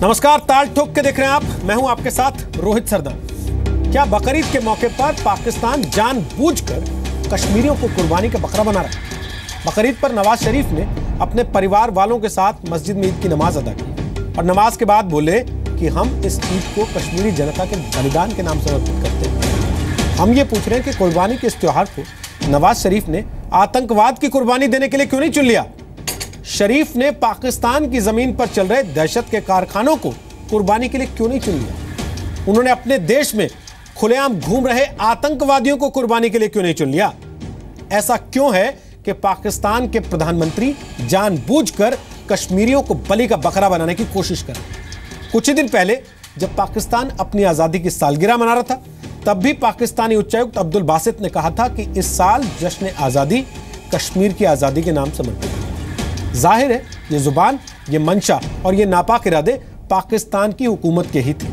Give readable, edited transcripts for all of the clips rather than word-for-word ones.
नमस्कार, ताल ठोक के देख रहे हैं आप। मैं हूं आपके साथ रोहित सरदार। क्या बकरीद के मौके पर पाकिस्तान जानबूझकर कश्मीरियों को कुर्बानी का बकरा बना रहा है? बकरीद पर नवाज शरीफ ने अपने परिवार वालों के साथ मस्जिद में ईद की नमाज अदा की और नमाज के बाद बोले कि हम इस ईद को कश्मीरी जनता के बलिदान के नाम समर्पित करते हैं। हम ये पूछ रहे हैं कि कुर्बानी के इस त्योहार को नवाज शरीफ ने आतंकवाद की कुर्बानी देने के लिए क्यों नहीं चुन लिया? शरीफ ने पाकिस्तान की जमीन पर चल रहे दहशत के कारखानों को कुर्बानी के लिए क्यों नहीं चुन लिया? उन्होंने अपने देश में खुलेआम घूम रहे आतंकवादियों को कुर्बानी के लिए क्यों नहीं चुन लिया? ऐसा क्यों है कि पाकिस्तान के प्रधानमंत्री जानबूझकर कश्मीरियों को बलि का बकरा बनाने की कोशिश कर रहे हैं? कुछ ही दिन पहले जब पाकिस्तान अपनी आजादी की सालगिरह मना रहा था, तब भी पाकिस्तानी उच्चायुक्त अब्दुल बासित ने कहा था कि इस साल जश्न आजादी कश्मीर की आजादी के नाम समर्पित है। जाहिर है ये जुबान, ये मंशा और ये नापाक इरादे पाकिस्तान की हुकूमत के ही थे।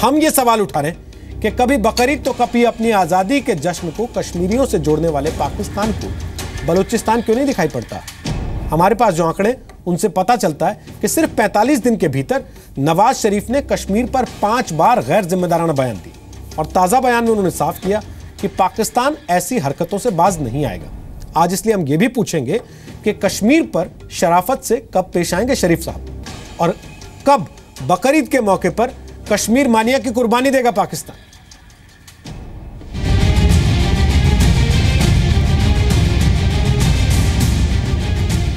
हम ये सवाल उठा रहे हैं कि कभी बकरीद तो कभी अपनी आजादी के जश्न को कश्मीरियों से जोड़ने वाले पाकिस्तान को बलूचिस्तान क्यों नहीं दिखाई पड़ता? हमारे पास जो आंकड़े, उनसे पता चलता है कि सिर्फ 45 दिन के भीतर नवाज शरीफ ने कश्मीर पर 5 बार गैर जिम्मेदाराना बयान दिया और ताजा बयान में उन्होंने साफ किया कि पाकिस्तान ऐसी हरकतों से बाज नहीं आएगा। आज इसलिए हम ये भी पूछेंगे कि कश्मीर पर शराफत से कब पेश आएंगे शरीफ साहब, और कब बकरीद के मौके पर कश्मीर मानिया की कुर्बानी देगा पाकिस्तान?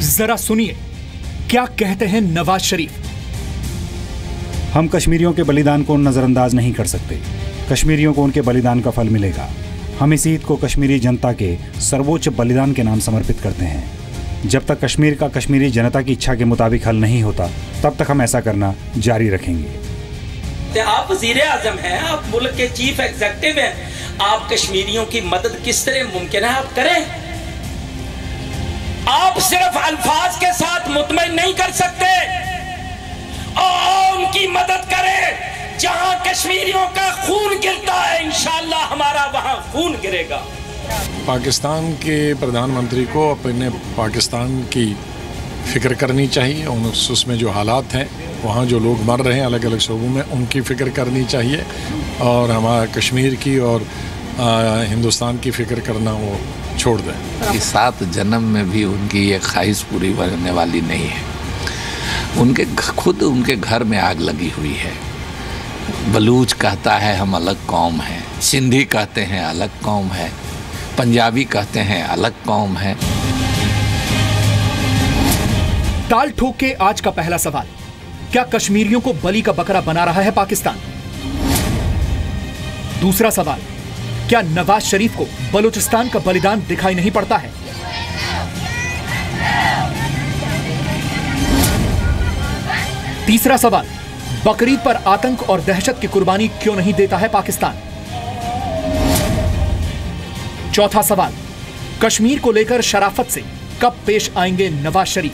जरा सुनिए क्या कहते हैं नवाज शरीफ। हम कश्मीरियों के बलिदान को नजरअंदाज नहीं कर सकते। कश्मीरियों को उनके बलिदान का फल मिलेगा। हम इस ईद को कश्मीरी जनता के सर्वोच्च बलिदान के नाम समर्पित करते हैं। जब तक कश्मीर का कश्मीरी जनता की इच्छा के मुताबिक हल नहीं होता, तब तक हम ऐसा करना जारी रखेंगे। आप वज़ीर-ए-आज़म हैं, आप मुल्क के चीफ एग्जीक्यूटिव हैं, आप कश्मीरियों की मदद किस तरह मुमकिन है आप करें? आप सिर्फ अल्फाज के साथ मुतमईन नहीं कर सकते और उनकी मदद करें। जहां कश्मीरियों का खून गिरता है, इंशाअल्लाह हमारा वहां खून गिरेगा। पाकिस्तान के प्रधानमंत्री को अपने पाकिस्तान की फ़िक्र करनी चाहिए। उसमें जो हालात हैं, वहाँ जो लोग मर रहे हैं अलग अलग शोबों में, उनकी फ़िक्र करनी चाहिए और हमारा कश्मीर की और हिंदुस्तान की फ़िक्र करना वो छोड़ दें। इस 7 जन्म में भी उनकी ये ख्वाहिश पूरी होने वाली नहीं है। उनके घर में आग लगी हुई है। बलूच कहता है हम अलग कौम हैं, सिंधी कहते हैं अलग कौम है, पंजाबी कहते हैं अलग कौम है। ताल ठोक के आज का पहला सवाल, क्या कश्मीरियों को बलि का बकरा बना रहा है पाकिस्तान? दूसरा सवाल, क्या नवाज शरीफ को बलूचिस्तान का बलिदान दिखाई नहीं पड़ता है? तीसरा सवाल, बकरीद पर आतंक और दहशत की कुर्बानी क्यों नहीं देता है पाकिस्तान? चौथा सवाल, कश्मीर को लेकर शराफत से कब पेश आएंगे नवाज शरीफ?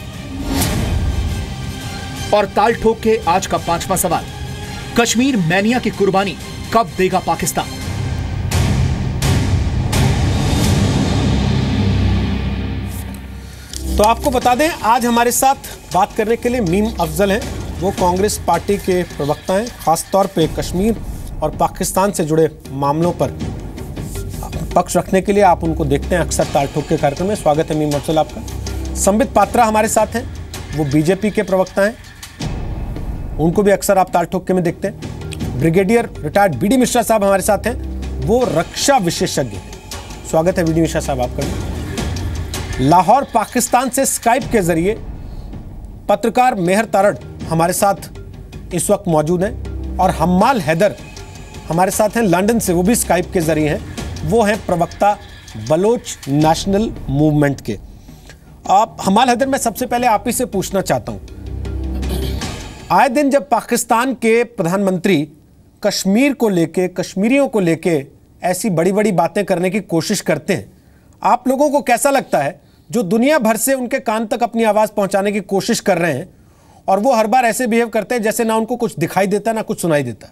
और ताल ठोक के आज का 5वां सवाल, कश्मीर मैनिया की कुर्बानी कब देगा पाकिस्तान? तो आपको बता दें, आज हमारे साथ बात करने के लिए मीम अफजल हैं। वो कांग्रेस पार्टी के प्रवक्ता हैं। खासतौर पे कश्मीर और पाकिस्तान से जुड़े मामलों पर पक्ष रखने के लिए आप उनको देखते हैं अक्सर ताल ठोक के कार्यक्रम में। स्वागत है मीम अफजल आपका। संबित पात्रा हमारे साथ हैं, वो बीजेपी के प्रवक्ता हैं। उनको भी अक्सर आप ताल ठोक के में देखते हैं। ब्रिगेडियर रिटायर्ड बीडी मिश्रा साहब हमारे साथ हैं, वो रक्षा विशेषज्ञ हैं। स्वागत है बीडी मिश्रा साहब आपका। लाहौर पाकिस्तान से स्काइप के जरिए पत्रकार मेहर तारड़ हमारे साथ इस वक्त मौजूद हैं और हम्माल हैदर हमारे साथ हैं लंदन से, वो भी स्काइप के जरिए हैं। वो हैं प्रवक्ता बलोच नेशनल मूवमेंट के। आप हम्माल हैदर, मैं सबसे पहले आप ही से पूछना चाहता हूं, आए दिन जब पाकिस्तान के प्रधानमंत्री कश्मीर को लेके, कश्मीरियों को लेके ऐसी बड़ी बड़ी बातें करने की कोशिश करते हैं, आप लोगों को कैसा लगता है जो दुनिया भर से उनके कान तक अपनी आवाज पहुंचाने की कोशिश कर रहे हैं और वो हर बार ऐसे बिहेव करते हैं जैसे ना उनको कुछ दिखाई देता ना कुछ सुनाई देता?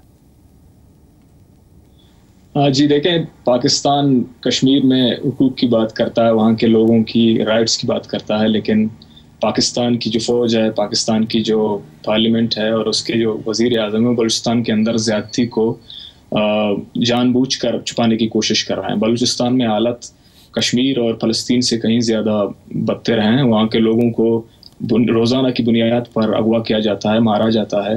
जी देखें, पाकिस्तान कश्मीर में हुकूक की बात करता है, वहाँ के लोगों की राइट्स की बात करता है, लेकिन पाकिस्तान की जो फ़ौज है, पाकिस्तान की जो पार्लियामेंट है और उसके जो वज़ीर आज़म है बलूचिस्तान के अंदर ज़्यादती को जानबूझकर छुपाने की कोशिश कर रहे हैं। बलूचिस्तान में हालत कश्मीर और फ़लस्तीन से कहीं ज़्यादा बदतर हैं। वहाँ के लोगों को रोज़ाना की बुनियाद पर अगवा किया जाता है, मारा जाता है।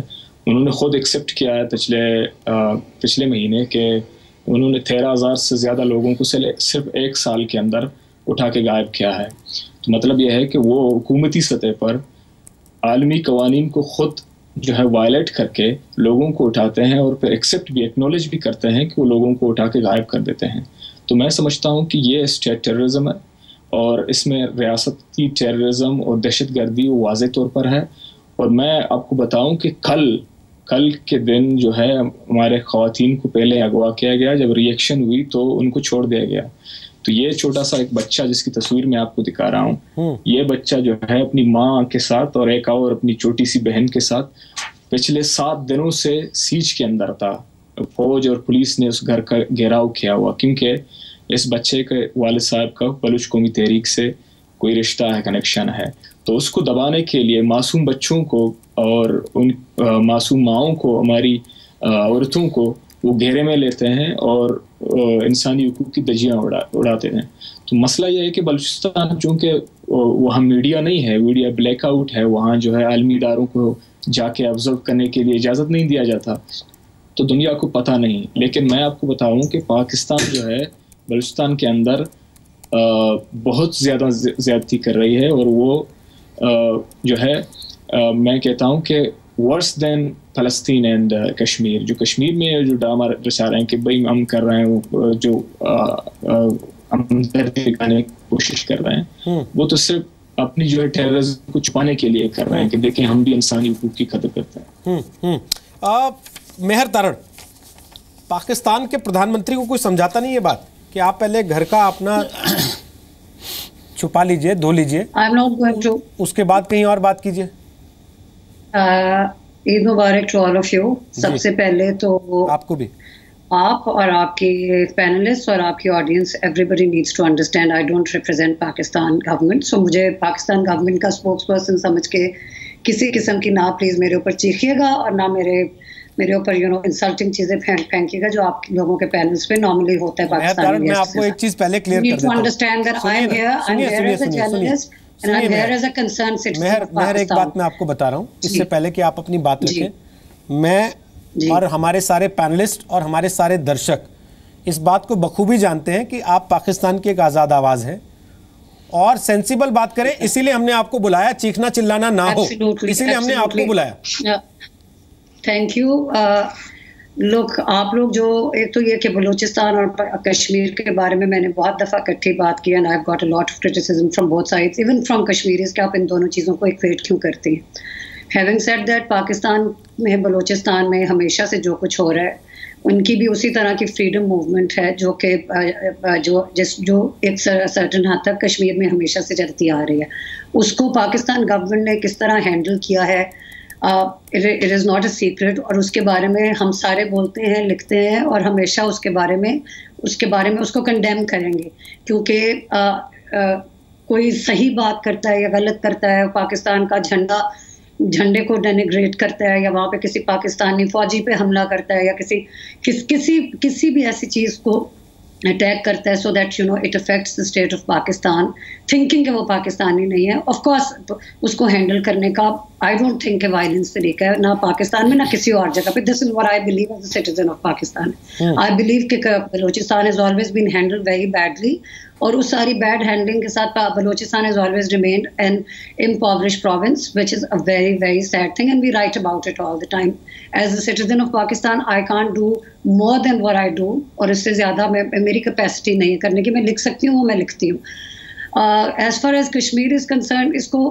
उन्होंने ख़ुद एक्सेप्ट किया है पिछले महीने के उन्होंने 13,000 से ज़्यादा लोगों को सिर्फ 1 साल के अंदर उठा के गायब किया है। तो मतलब यह है कि वो हुकूमती सतह पर आलमी कवानीन को ख़ुद जो है वायलेट करके लोगों को उठाते हैं और फिर एक्सेप्ट भी एक्नॉलेज भी करते हैं कि वो लोगों को उठा के गायब कर देते हैं। तो मैं समझता हूँ कि ये स्टेट टेररिज्म है और इसमें रियासती टेररिज्म और दहशतगर्दी वाज़े तौर पर है। और मैं आपको बताऊँ कि कल के दिन जो है हमारे ख़वातीन को पहले अगवा किया गया, जब रिएक्शन हुई तो उनको छोड़ दिया गया। तो ये छोटा सा एक बच्चा जिसकी तस्वीर मैं आपको दिखा रहा हूँ, ये बच्चा जो है अपनी माँ के साथ और एक और अपनी छोटी सी बहन के साथ पिछले 7 दिनों से सीज के अंदर था। फौज और पुलिस ने उस घर का घेराव किया हुआ, क्योंकि इस बच्चे के वालिद साहब का बलूच कौमी तहरीक से कोई रिश्ता है, कनेक्शन है। तो उसको दबाने के लिए मासूम बच्चों को और उन मासूम माओं को, हमारी औरतों को वो घेरे में लेते हैं और इंसानी हुकूक की धज्जियाँ उड़ाते हैं। तो मसला यह है कि बलूचिस्तान चूँकि वहाँ मीडिया नहीं है, मीडिया ब्लैकआउट है, वहाँ जो है आलमी इदारों को जाके ऑब्जर्व करने के लिए इजाज़त नहीं दिया जाता, तो दुनिया को पता नहीं। लेकिन मैं आपको बताऊँ कि पाकिस्तान जो है बलूचिस्तान के अंदर बहुत ज़्यादा ज़्यादती कर रही है और वो जो है मैं कहता हूँ कि verse then Palestine and Kashmir. जो कश्मीर में जो ड्रामा रचा रहे हैं कि भाई हम कर रहे हैं, जो हमदर्दी दिखाने की कोशिश कर रहे हैं, वो तो सिर्फ अपनी जो है टेररिज्म को छुपाने के लिए कर रहे हैं कि देखें हम भी इंसानी हुकूक की कदर करते हैं। मेहर तारण, पाकिस्तान के प्रधानमंत्री को कोई समझाता नहीं ये बात कि आप पहले घर का अपना छुपा लीजिए, धो लीजिए, उसके बाद कहीं और बात कीजिए। ईद मुबारक टू ऑल ऑफ यू। सबसे पहले तो आपको भी, आप और आपके पैनलिस्ट और आपकी audience, everybody needs to understand I don't represent Pakistan government. So मुझे पाकिस्तान गवर्नमेंट का स्पोक्स पर्सन समझ के किसी किस्म की ना प्लीज़ मेरे ऊपर चीखिएगा और ना मेरे ऊपर इंसल्टिंग चीजें फेंकिएगा जो आप लोगों के पैनल्स पे नॉर्मली होता है पाकिस्तान में। मैं आपको एक चीज पहले क्लियर कर देता हूं। Understand that I am here as a journalist and I am here as a concern citizen. मैं एक बात मैं आपको बता रहा हूं इससे पहले कि आप अपनी बात रखें। मैं और हमारे सारे पैनलिस्ट और हमारे सारे दर्शक इस बात को बखूबी जानते हैं कि आप पाकिस्तान की एक आज़ाद आवाज़ है और सेंसिबल बात करें, इसीलिए हमने आपको बुलाया, चीखना चिल्लाना ना हो, इसीलिए हमने आपको बुलाया। Thank you. लोग आप लोग जो एक तो ये कि बलूचिस्तान और कश्मीर के बारे में मैंने बहुत दफ़ा इकट्ठी बात की and I have got a lot of criticism from both sides, even from Kashmiris कि आप इन दोनों चीज़ों को इक्वेट क्यों करती हैं। हैविंग सेड दैट, पाकिस्तान में बलूचिस्तान में हमेशा से जो कुछ हो रहा है उनकी भी उसी तरह की फ्रीडम मूवमेंट है जो कि जो एक सर्टन हद तक कश्मीर में हमेशा से चलती आ रही है। उसको पाकिस्तान गवर्नमेंट ने किस तरह हैंडल किया है, it is not a secret, और उसके बारे में हम सारे बोलते हैं, लिखते हैं और हमेशा उसके बारे में उसको कंडेम करेंगे, क्योंकि कोई सही बात करता है या गलत करता है, पाकिस्तान का झंडे को डेनिग्रेट करता है या वहाँ पे किसी पाकिस्तानी फौजी पे हमला करता है या किसी भी ऐसी चीज़ को अटैक करता है, so that it affects the state of Pakistan, thinking कि वो पाकिस्तानी नहीं है। ऑफ कोर्स उसको हैंडल करने का आई डोंट थिंक वायलेंस तरीका है, ना पाकिस्तान में ना किसी और जगह पे। This is what I believe as a citizen of Pakistan. I believe कि Balochistan has always been handled very badly, और उस सारी बैड हैंडलिंग के साथ Balochistan has always remained an impoverished province, which is a very very sad thing, and we write about it all the time. As a citizen of Pakistan, I can't do more than what I do, और इससे ज़्यादा मेरी capacity नहीं है करने की। मैं लिख सकती हूँ, वो मैं लिखती हूँ। As far as Kashmir is concerned, इसको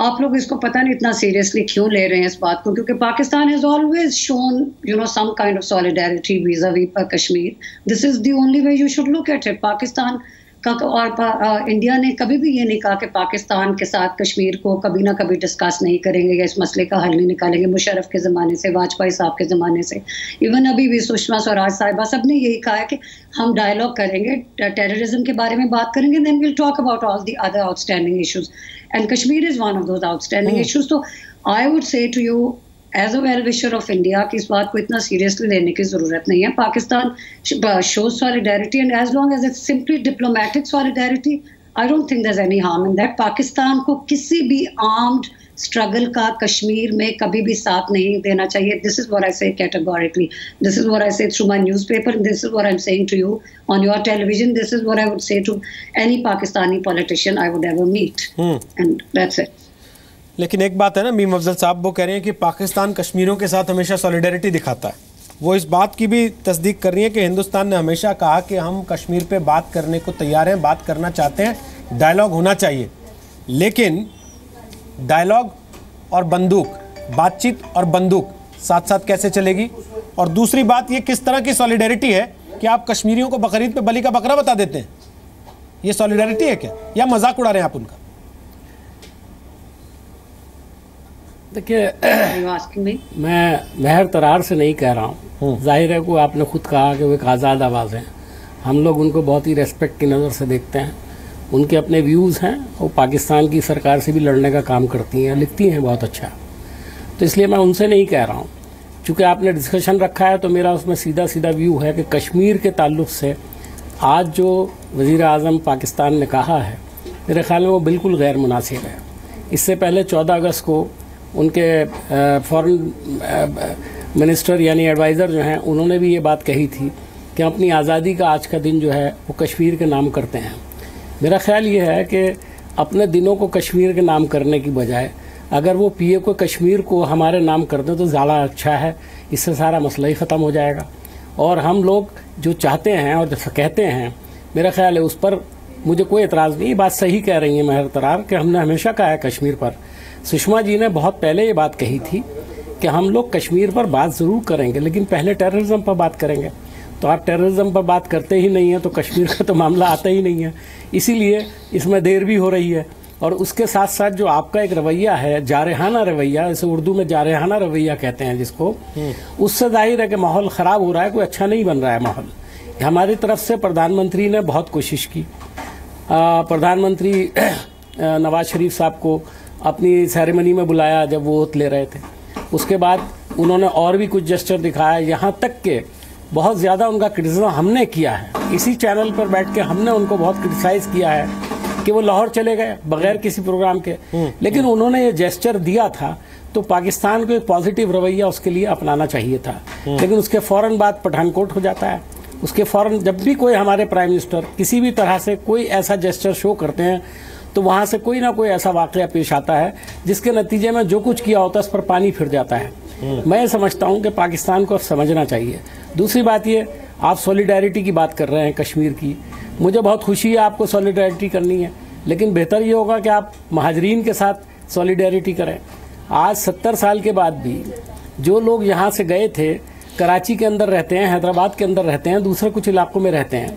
आप लोग इसको पता नहीं इतना सीरियसली क्यों ले रहे हैं इस बात को, क्योंकि Pakistan has always shown some kind of solidarity vis-a-vis Kashmir. This is the only way you should look at it. Pakistan और इंडिया ने कभी भी ये नहीं कहा कि पाकिस्तान के साथ कश्मीर को कभी ना कभी डिस्कस नहीं करेंगे या इस मसले का हल नहीं निकालेंगे। मुशर्रफ के ज़माने से, वाजपेयी साहब के ज़माने से, इवन अभी भी सुषमा स्वराज साहिबा सब ने यही कहा है कि हम डायलॉग करेंगे, टेररिज्म के बारे में बात करेंगे, then will talk about all the other outstanding issues. and Kashmir is one of those outstanding issues. So I would say to you, as a well wisher of India कि इस बात को इतना सीरियसली लेने की जरूरत नहीं है. Pakistan shows solidarity, and as long as it's simply diplomatic solidarity, I don't think there's any harm in that. Pakistan को किसी भी armed struggle का कश्मीर में कभी भी साथ नहीं देना चाहिए. This is what I say categorically. This is what I say through my newspaper, and this is what I'm saying to you on your television. This is what I would say to any Pakistani politician I would ever meet. And that's it. लेकिन एक बात है ना, meme Afzal साहब वो कह रहे हैं कि पाकिस्तान कश्मीरियों के साथ हमेशा सॉलिडेरिटी दिखाता है. वो इस बात की भी तस्दीक कर रही है कि हिंदुस्तान ने हमेशा कहा कि हम कश्मीर पे बात करने को तैयार हैं, बात करना चाहते हैं, डायलॉग होना चाहिए. लेकिन डायलॉग और बंदूक, बातचीत और बंदूक साथ साथ कैसे चलेगी? और दूसरी बात, ये किस तरह की सॉलिडेरिटी है कि आप कश्मीरियों को बकरीद पे बलि का बकरा बता देते हैं? ये सॉलिडेरिटी है क्या, या मजाक उड़ा रहे हैं आप उनका? देखिए, मैं महर तरार से नहीं कह रहा हूँ. जाहिर है कि आपने खुद कहा कि वो एक आज़ाद आवाज़ है. हम लोग उनको बहुत ही रेस्पेक्ट की नज़र से देखते हैं. उनके अपने व्यूज़ हैं, वो पाकिस्तान की सरकार से भी लड़ने का काम करती हैं, लिखती हैं बहुत अच्छा. तो इसलिए मैं उनसे नहीं कह रहा हूँ. चूँकि आपने डिस्कशन रखा है तो मेरा उसमें सीधा सीधा व्यू है कि कश्मीर के ताल्लुक़ से आज जो वज़ीर आज़म पाकिस्तान ने कहा है, मेरे ख्याल में वो बिल्कुल गैर मुनासिब है. इससे पहले 14 अगस्त को उनके फॉरेन मिनिस्टर यानी एडवाइज़र जो हैं, उन्होंने भी ये बात कही थी कि अपनी आज़ादी का आज का दिन जो है वो कश्मीर के नाम करते हैं. मेरा ख्याल ये है कि अपने दिनों को कश्मीर के नाम करने की बजाय अगर वो पीए को कश्मीर को हमारे नाम कर दें तो ज़्यादा अच्छा है. इससे सारा मसला ही ख़त्म हो जाएगा. और हम लोग जो चाहते हैं और कहते हैं, मेरा ख्याल है उस पर मुझे कोई एतराज़ नहीं. बात सही कह रही है महर तरार कि हमने हमेशा कहा है कश्मीर पर. सुषमा जी ने बहुत पहले ये बात कही थी कि हम लोग कश्मीर पर बात ज़रूर करेंगे, लेकिन पहले टेररिज्म पर बात करेंगे. तो आप टेररिज्म पर बात करते ही नहीं हैं तो कश्मीर का तो मामला आता ही नहीं है. इसीलिए इसमें देर भी हो रही है. और उसके साथ साथ जो आपका एक रवैया है, जारहाना रवैया, जैसे उर्दू में जारहाना रवैया कहते हैं जिसको, उससे जाहिर है कि माहौल ख़राब हो रहा है, कोई अच्छा नहीं बन रहा है माहौल. हमारी तरफ से प्रधानमंत्री ने बहुत कोशिश की. प्रधानमंत्री नवाज शरीफ साहब को अपनी सेरेमनी में बुलाया जब वो ओथ ले रहे थे. उसके बाद उन्होंने और भी कुछ जेस्चर दिखाया, यहाँ तक के बहुत ज़्यादा उनका क्रिटिसिज्म हमने किया है. इसी चैनल पर बैठ के हमने उनको बहुत क्रिटिसाइज़ किया है कि वो लाहौर चले गए बगैर किसी प्रोग्राम के. लेकिन उन्होंने ये जेस्चर दिया था तो पाकिस्तान को एक पॉजिटिव रवैया उसके लिए अपनाना चाहिए था. लेकिन उसके फ़ौरन बाद पठानकोट हो जाता है. उसके फ़ौरन जब भी कोई हमारे प्राइम मिनिस्टर किसी भी तरह से कोई ऐसा जेस्चर शो करते हैं तो वहाँ से कोई ना कोई ऐसा वाक़या पेश आता है जिसके नतीजे में जो कुछ किया होता है उस पर पानी फिर जाता है. मैं समझता हूँ कि पाकिस्तान को समझना चाहिए. दूसरी बात ये, आप सॉलिडेरिटी की बात कर रहे हैं कश्मीर की, मुझे बहुत खुशी है आपको सॉलिडेरिटी करनी है, लेकिन बेहतर ये होगा कि आप महाजरीन के साथ सॉलिडेरिटी करें. आज 70 साल के बाद भी जो लोग यहाँ से गए थे, कराची के अंदर रहते हैं, हैदराबाद के अंदर रहते हैं, दूसरे कुछ इलाकों में रहते हैं,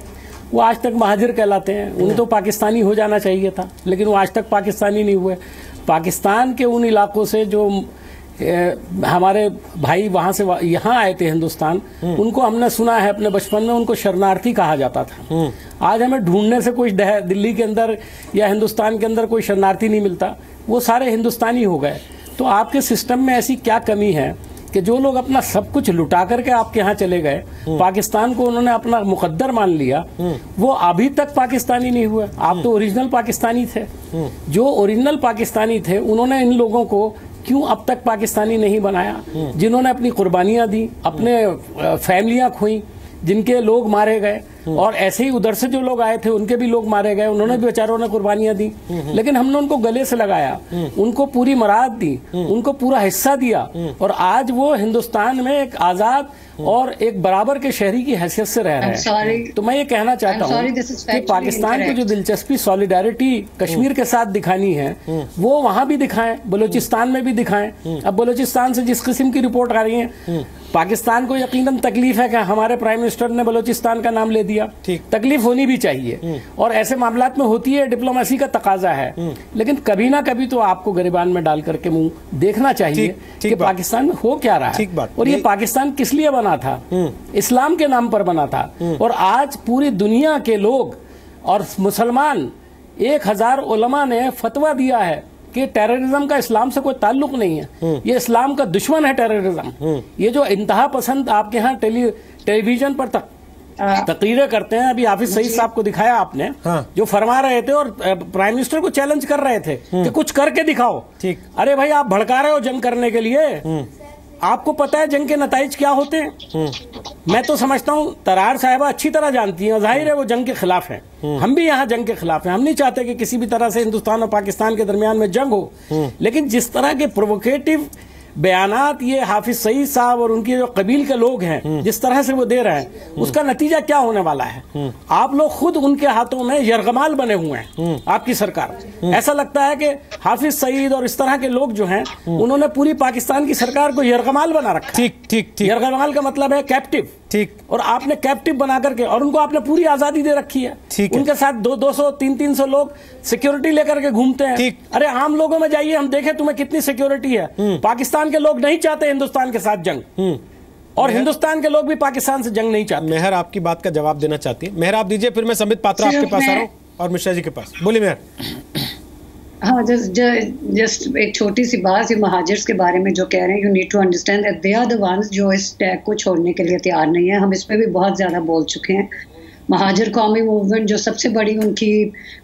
वो आज तक महाजिर कहलाते हैं. उन्हें तो पाकिस्तानी हो जाना चाहिए था, लेकिन वो आज तक पाकिस्तानी नहीं हुए. पाकिस्तान के उन इलाकों से जो हमारे भाई वहाँ से यहाँ आए थे हिंदुस्तान, उनको हमने सुना है अपने बचपन में उनको शरणार्थी कहा जाता था. आज हमें ढूंढने से कोई दिल्ली के अंदर या हिंदुस्तान के अंदर कोई शरणार्थी नहीं मिलता, वो सारे हिंदुस्तानी हो गए. तो आपके सिस्टम में ऐसी क्या कमी है कि जो लोग अपना सब कुछ लुटा करके आपके यहाँ चले गए, पाकिस्तान को उन्होंने अपना मुकद्दर मान लिया, वो अभी तक पाकिस्तानी नहीं हुए? आप तो ओरिजिनल पाकिस्तानी थे. जो ओरिजिनल पाकिस्तानी थे उन्होंने इन लोगों को क्यों अब तक पाकिस्तानी नहीं बनाया? जिन्होंने अपनी कुर्बानियां दी, अपने फैमिलियां खोई, जिनके लोग मारे गए, और ऐसे ही उधर से जो लोग आए थे उनके भी लोग मारे गए, उन्होंने भी बेचारों ने कुर्बानियां दी. लेकिन हमने उनको गले से लगाया, उनको पूरी मराद दी, उनको पूरा हिस्सा दिया, और आज वो हिंदुस्तान में एक आज़ाद और एक बराबर के शहरी की हैसियत से रह रहे हैं. तो मैं ये कहना चाहता हूँ कि पाकिस्तान को जो दिलचस्पी सॉलिडेरिटी कश्मीर के साथ दिखानी है वो वहाँ भी दिखाएं, बलूचिस्तान में भी दिखाएं. अब बलूचिस्तान से जिस किस्म की रिपोर्ट आ रही है, पाकिस्तान को यकीनन तकलीफ है कि हमारे प्राइम मिनिस्टर ने बलूचिस्तान का नाम ले दिया. तकलीफ होनी भी चाहिए, और ऐसे मामलात में होती है, डिप्लोमेसी का तकाजा है. लेकिन कभी ना कभी तो आपको गिरबान में डाल करके मुंह देखना चाहिए कि पाकिस्तान में हो क्या रहा है, और ये पाकिस्तान किस लिए बना था? इस्लाम के नाम पर बना था. और आज पूरी दुनिया के लोग और मुसलमान 1000 उलमा ने फतवा दिया है कि टेररिज्म का इस्लाम से कोई ताल्लुक नहीं है, ये इस्लाम का दुश्मन है टेररिज्म। ये जो इंतहा पसंद आपके यहाँ टेलीविजन पर तकरीरें करते हैं, अभी हाफिज सईद साहब को दिखाया आपने, जो फरमा रहे थे और प्राइम मिनिस्टर को चैलेंज कर रहे थे कि कुछ करके दिखाओ। ठीक, अरे भाई आप भड़का रहे हो जंग करने के लिए, आपको पता है जंग के नताइज क्या होते हैं? मैं तो समझता हूँ तरार साहिबा अच्छी तरह जानती हैं, जाहिर है वो जंग के खिलाफ हैं, हम भी यहाँ जंग के खिलाफ हैं, हम नहीं चाहते कि किसी भी तरह से हिंदुस्तान और पाकिस्तान के दरमियान में जंग हो। लेकिन जिस तरह के प्रोवोकेटिव बयानात ये हाफिज सईद साहब और उनके जो कबील के लोग हैं जिस तरह से वो दे रहे हैं, उसका नतीजा क्या होने वाला है? आप लोग खुद उनके हाथों में यरगमाल बने हुए हैं, आपकी सरकार। ऐसा लगता है कि हाफिज सईद और इस तरह के लोग जो हैं उन्होंने पूरी पाकिस्तान की सरकार को यरगमाल बना रखा। ठीक ठीक ठीक, यरगमाल का मतलब है कैप्टिव। ठीक, और आपने कैप्टिव बना करके और उनको आपने पूरी आजादी दे रखी है। उनके साथ 200 300 लोग सिक्योरिटी लेकर के घूमते हैं। अरे आम लोगों में जाइए, हम देखें तुम्हें कितनी सिक्योरिटी है। पाकिस्तान के लोग नहीं चाहते हिंदुस्तान के साथ जंग, और हिंदुस्तान के लोग भी पाकिस्तान से जंग नहीं चाहते। मेहर आपकी बात का जवाब देना चाहती है। मेहर आप दीजिए, फिर मैं संबित पात्रा आपके पास आ रहा हूँ और मिश्रा जी के पास। बोलिए मेहर। हाँ, जस्ट एक छोटी सी बात है महाजिर्स के बारे में जो कह रहे हैं, you need to understand that they are the ones जो इस टैग को छोड़ने के लिए तैयार नहीं है। हम इस पे भी बहुत ज़्यादा बोल चुके हैं। महाजिर कौमी मूवमेंट जो सबसे बड़ी उनकी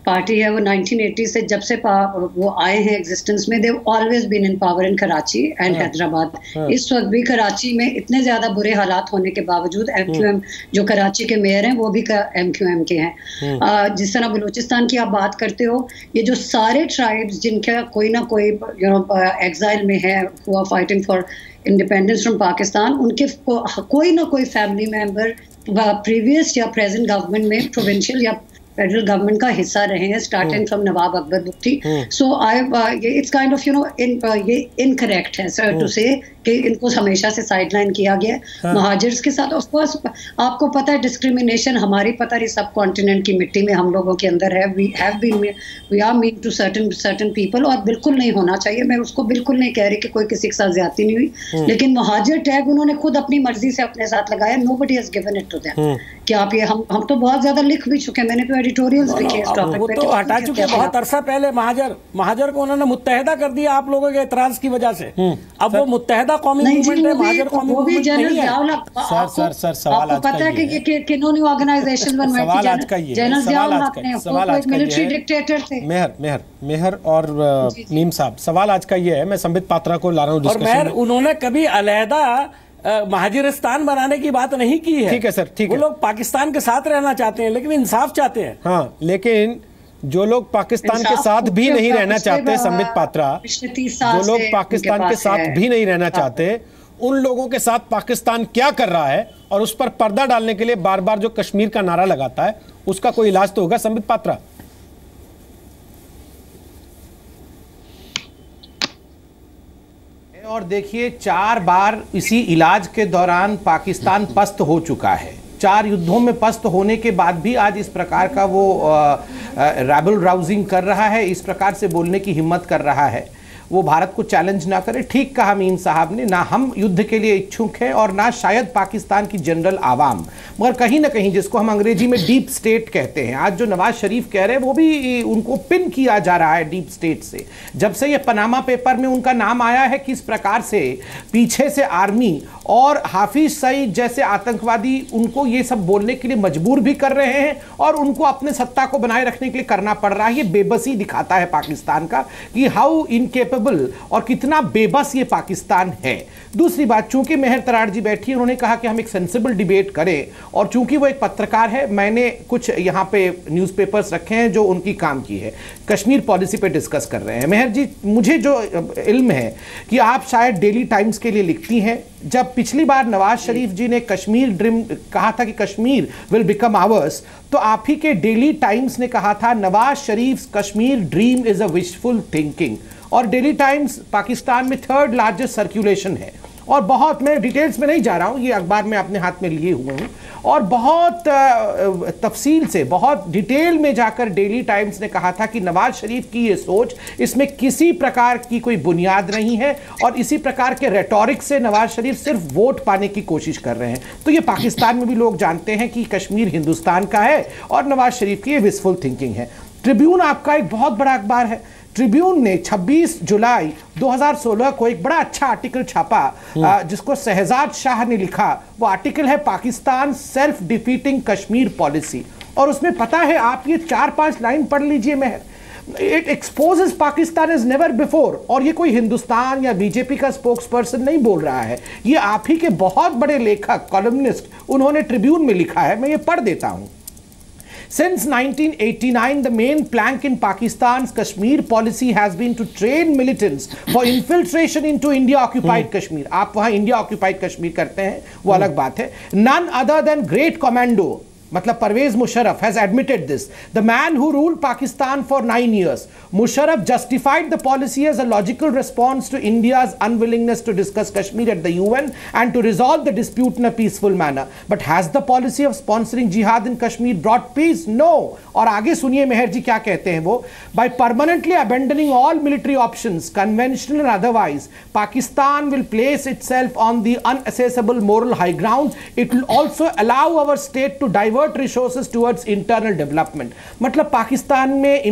पार्टी है, वो 1980 से जब से वो आए हैं एग्जिस्टेंस में, they've always been in power in Karachi and Hyderabad. इस वक्त भी कराची में इतने ज़्यादा बुरे हालात होने के बावजूद MQM जो कराची के मेयर हैं वो भी MQM के हैं। जिस तरह बलूचिस्तान की आप बात करते हो, ये जो सारे ट्राइब्स जिनका कोई ना कोई एग्जाइल में है, who are fighting for independence from Pakistan, उनके कोई ना कोई फैमिली मेंबर प्रीवियस या प्रेजेंट गवर्नमेंट में प्रोविंशियल या फेडरल गवर्नमेंट का हिस्सा रहे हैं, starting from Nawab Akbar Bugti. So it's kind of ये इनकरेक्ट है सर टू से कि इनको हमेशा से साइडलाइन किया गया है। महाजिर्स के साथ ऑफ कोर्स आपको पता है डिस्क्रिमिनेशन हमारी पता नहीं सब कॉन्टिनेंट की मिट्टी में हम लोगों के अंदर है। We are mean to certain people, और बिल्कुल नहीं होना चाहिए। मैं उसको बिल्कुल नहीं कह रही कि कोई किसी के साथ ज्यादती नहीं हुई, लेकिन महाजिर टैग उन्होंने खुद अपनी मर्जी से अपने साथ लगाया। Nobody has given it to them. कि आप ये हम तो बहुत ज्यादा लिख भी चुके हैं, मैंने तो एडिटोरियल्स लिखे इस टॉपिक पे। तो हटा चुके बहुत अरसा पहले महाजर को उन्होंने मुत्तहिदा कर दिया आप लोगों के एतराज की वजह से। अब वो मुत्तहिदा कौमी मूवमेंट है, महाजर कौमी मूवमेंट नहीं है। सर सवाल आज का पता है कि किन्होंने ऑर्गेनाइजेशन बनवाई थी? सवाल आज का ये है, मिलिट्री डिक्टेटर थे। मेहर और नीम साहब, सवाल आज का ये है, मैं संबित पात्रा को ला रहा हूँ डिस्कशन में। और उन्होंने कभी अलहदा महाजिरिस्तान बनाने की बात नहीं की है। ठीक है सर, ठीक है। वो लोग पाकिस्तान के साथ रहना चाहते हैं, लेकिन इंसाफ चाहते हैं। हाँ, लेकिन जो लोग पाकिस्तान के साथ भी नहीं रहना चाहते, संबित पात्रा, जो लोग पाकिस्तान के साथ भी नहीं रहना चाहते, उन लोगों के साथ पाकिस्तान क्या कर रहा है और उस पर पर्दा डालने के लिए बार बार जो कश्मीर का नारा लगाता है, उसका कोई इलाज तो होगा संबित पात्रा? और देखिए 4 बार इसी इलाज के दौरान पाकिस्तान पस्त हो चुका है। 4 युद्धों में पस्त होने के बाद भी आज इस प्रकार का वो रैबल राउजिंग कर रहा है, इस प्रकार से बोलने की हिम्मत कर रहा है। वो भारत को चैलेंज ना करे। ठीक कहा मीम साहब ने, ना हम युद्ध के लिए इच्छुक हैं और ना शायद पाकिस्तान की जनरल आवाम, मगर कहीं ना कहीं जिसको हम अंग्रेजी में डीप स्टेट कहते हैं, आज जो नवाज शरीफ कह रहे हैं वो भी उनको पिन किया जा रहा है डीप स्टेट से। जब से ये पनामा पेपर में उनका नाम आया है, किस प्रकार से पीछे से आर्मी और हाफिज सईद जैसे आतंकवादी उनको ये सब बोलने के लिए मजबूर भी कर रहे हैं और उनको अपने सत्ता को बनाए रखने के लिए करना पड़ रहा है। ये बेबसी दिखाता है पाकिस्तान का कि हाउ इनकेपेबल और कितना बेबस ये पाकिस्तान है। दूसरी बात, चूंकि मेहर तरार जी बैठी, उन्होंने कहा कि हम एक सेंसिबल डिबेट करें, और चूंकि वो एक पत्रकार है, मैंने कुछ यहाँ पे न्यूज़पेपर्स रखे हैं जो उनकी काम की है, कश्मीर पॉलिसी पे डिस्कस कर रहे हैं। मेहर जी, मुझे जो इल्म है कि आप शायद डेली टाइम्स के लिए लिखती हैं, जब पिछली बार नवाज शरीफ जी ने कश्मीर ड्रीम कहा था कि कश्मीर विल बिकम आवर्स, तो आप ही के डेली टाइम्स ने कहा था Nawaz Sharif Kashmir dream is a wishful thinking. और डेली टाइम्स पाकिस्तान में 3rd लार्जेस्ट सर्कुलेशन है, और बहुत, मैं डिटेल्स में नहीं जा रहा हूँ, ये अखबार में अपने हाथ में लिए हुए हूँ, और बहुत तफसील से, बहुत डिटेल में जाकर डेली टाइम्स ने कहा था कि नवाज शरीफ की ये सोच, इसमें किसी प्रकार की कोई बुनियाद नहीं है, और इसी प्रकार के रेटोरिक से नवाज शरीफ सिर्फ वोट पाने की कोशिश कर रहे हैं। तो ये पाकिस्तान में भी लोग जानते हैं कि कश्मीर हिंदुस्तान का है और नवाज शरीफ की ये विशफुल थिंकिंग है। ट्रिब्यून आपका एक बहुत बड़ा अखबार है। ट्रिब्यून ने 26 जुलाई 2016 को एक बड़ा अच्छा आर्टिकल छापा जिसको शहजाद शाह ने लिखा। वो आर्टिकल है Pakistan self defeating Kashmir policy, और उसमें पता है आप ये 4-5 लाइन पढ़ लीजिए Mehar. It exposes Pakistan as never before, और ये कोई हिंदुस्तान या बीजेपी का स्पोक्स पर्सन नहीं बोल रहा है, ये आप ही के बहुत बड़े लेखक कॉलमनिस्ट उन्होंने ट्रिब्यून में लिखा है। मैं ये पढ़ देता हूं। Since 1989, the main plank in Pakistan's Kashmir policy has been to train militants for infiltration into India-occupied Kashmir. आप वहाँ India-occupied Kashmir करते हैं, वो अलग बात है. None other than great commando, मतलब Parvez Musharraf has admitted this. The man who ruled Pakistan for 9 years. Musharraf justified the policy as a logical response to India's unwillingness to discuss Kashmir at the UN and to resolve the dispute in a peaceful manner. But has the policy of sponsoring jihad in Kashmir brought peace? No. और आगे सुनिए मेहर जी क्या कहते हैं वो. By permanently abandoning all military options, conventional and otherwise, Pakistan will place itself on the unaccessible moral high ground. It will also allow our state to divert resources towards internal development. मतलब पाकिस्तान में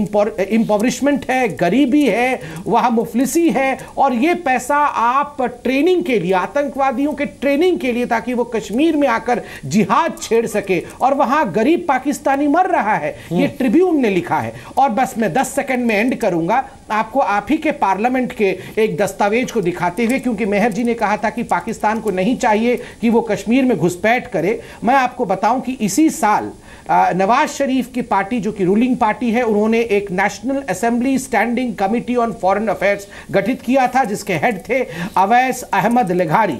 impoverishment है, गरीबी है, वहाँ मुफलिसी है, और ये पैसा आप ट्रेनिंग के लिए, आतंकवादियों के ट्रेनिंग के लिए, ताकि वो कश्मीर में आकर जिहाद छेड़ सके, और वहाँ गरीब पाकिस्तानी मर रहा है. ये ट्रिब्यून ने लिखा है. और बस मैं 10 सेकंड में एंड करूंगा आपको आप ही के पार्लियामेंट के एक दस्तावेज को दिखाते हुए, क्योंकि मेहर जी ने कहा था कि पाकिस्तान को नहीं चाहिए कि वो कश्मीर में घुसपैठ करे. मैं आपको बताऊं कि इसी साल नवाज शरीफ की पार्टी, जो कि रूलिंग पार्टी है, उन्होंने एक national assembly standing committee on foreign affairs गठित किया था, जिसके हेड थे अवैस अहमद लेघारी.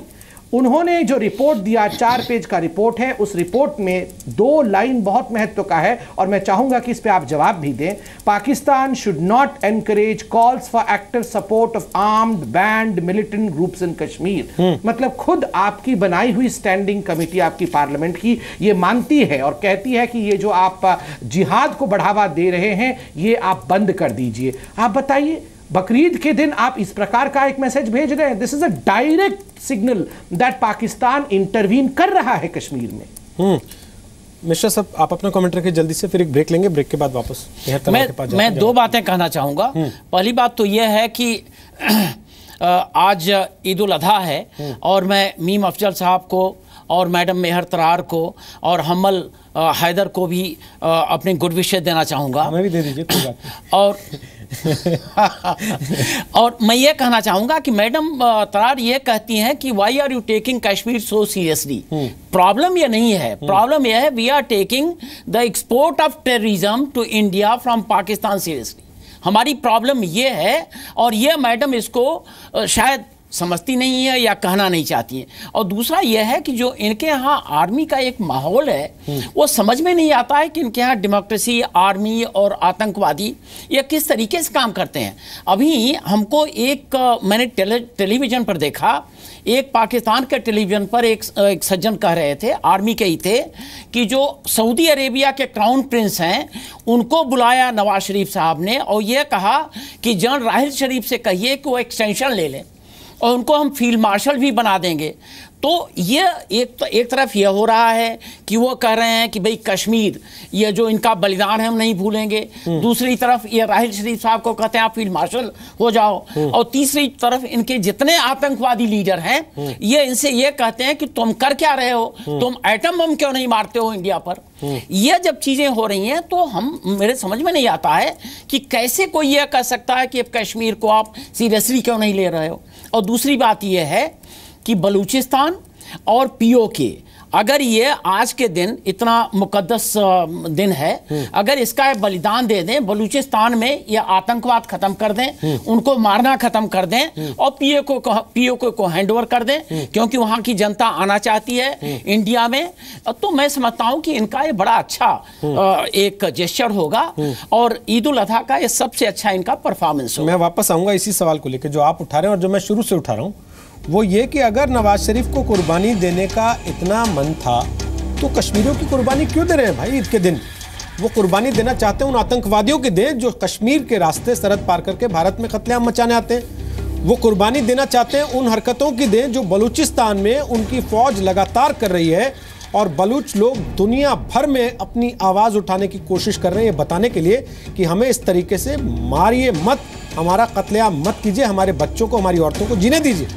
उन्होंने जो रिपोर्ट दिया, 4 पेज का रिपोर्ट है, उस रिपोर्ट में 2 लाइन बहुत महत्व का है, और मैं चाहूंगा कि इस पे आप जवाब भी दें. Pakistan should not encourage calls for active support of armed band militant groups in Kashmir. मतलब खुद आपकी बनाई हुई स्टैंडिंग कमेटी, आपकी पार्लियामेंट की, ये मानती है और कहती है कि ये जो आप जिहाद को बढ़ावा दे रहे हैं, ये आप बंद कर दीजिए. आप बताइए, बकरीद के दिन आप इस प्रकार का एक मैसेज भेज रहे हैं. This is a direct signal that Pakistan intervene कर रहा है कश्मीर में. मिश्रा साहब, आप अपना कमेंट रखिए जल्दी से, फिर एक ब्रेक लेंगे. ब्रेक के बाद वापस मैं 2 बातें कहना चाहूंगा. पहली बात तो यह है कि आज ईद उल अधा है, और मैं मीम अफजल साहब को और मैडम मेहर तरार को और हमल हैदर को भी अपने गुड विशेस देना चाहूँगा. हमें भी दे दीजिए, कोई बात नहीं. और मैं ये कहना चाहूँगा कि मैडम तरार ये कहती हैं कि why are you taking Kashmir so seriously. Problem ये नहीं है. प्रॉब्लम यह है we are taking the export of terrorism to India from Pakistan seriously. हमारी प्रॉब्लम ये है, और ये मैडम इसको शायद समझती नहीं है या कहना नहीं चाहती है. और दूसरा यह है कि जो इनके यहाँ आर्मी का एक माहौल है, वो समझ में नहीं आता है कि इनके यहाँ डेमोक्रेसी, आर्मी और आतंकवादी ये किस तरीके से काम करते हैं. अभी हमको मैंने टेलीविज़न पर देखा, एक पाकिस्तान के टेलीविज़न पर एक सज्जन कह रहे थे, आर्मी के ही थे, कि जो सऊदी अरेबिया के क्राउन प्रिंस हैं, उनको बुलाया नवाज शरीफ साहब ने, और ये कहा कि जनरल राहिल शरीफ से कहिए कि वो एक्सटेंशन ले लें और उनको हम फील्ड मार्शल भी बना देंगे. तो ये एक तरफ यह हो रहा है कि वो कह रहे हैं कि भाई कश्मीर, ये जो इनका बलिदान है हम नहीं भूलेंगे. दूसरी तरफ ये राहिल शरीफ साहब को कहते हैं आप फील्ड मार्शल हो जाओ. और तीसरी तरफ इनके जितने आतंकवादी लीडर हैं, ये इनसे ये कहते हैं कि तुम कर क्या रहे हो, तुम एटम बम क्यों नहीं मारते हो इंडिया पर. ये जब चीज़ें हो रही हैं तो मेरे समझ में नहीं आता है कि कैसे कोई ये कह सकता है कि अब कश्मीर को आप सीरियसली क्यों नहीं ले रहे हो. और दूसरी बात यह है कि बलूचिस्तान और पीओके, अगर ये आज के दिन इतना मुकद्दस दिन है, अगर इसका बलिदान दे दें, बलूचिस्तान में ये आतंकवाद खत्म कर दें, उनको मारना खत्म कर दें, और पीओके को हैंड ओवर कर दें, क्योंकि वहाँ की जनता आना चाहती है इंडिया में, तो मैं समझता हूँ कि इनका ये बड़ा अच्छा एक जेस्चर होगा, और ईद उल अधा का ये सबसे अच्छा इनका परफॉर्मेंस होगा. मैं वापस आऊँगा इसी सवाल को लेकर जो आप उठा रहे हैं और जो मैं शुरू से उठा रहा हूँ, वो ये कि अगर नवाज शरीफ को कुर्बानी देने का इतना मन था, तो कश्मीरियों की कुर्बानी क्यों दे रहे हैं भाई ईद के दिन? वो कुर्बानी देना चाहते हैं उन आतंकवादियों की दें जो कश्मीर के रास्ते सरहद पार करके भारत में कत्लेआम मचाने आते हैं. वो कुर्बानी देना चाहते हैं उन हरकतों की दें जो बलूचिस्तान में उनकी फौज लगातार कर रही है, और बलूच लोग दुनिया भर में अपनी आवाज उठाने की कोशिश कर रहे हैं, ये बताने के लिए कि हमें इस तरीके से मारिए मत, हमारा कत्लेआम मत कीजिए, हमारे बच्चों को, हमारी औरतों को जीने दीजिए।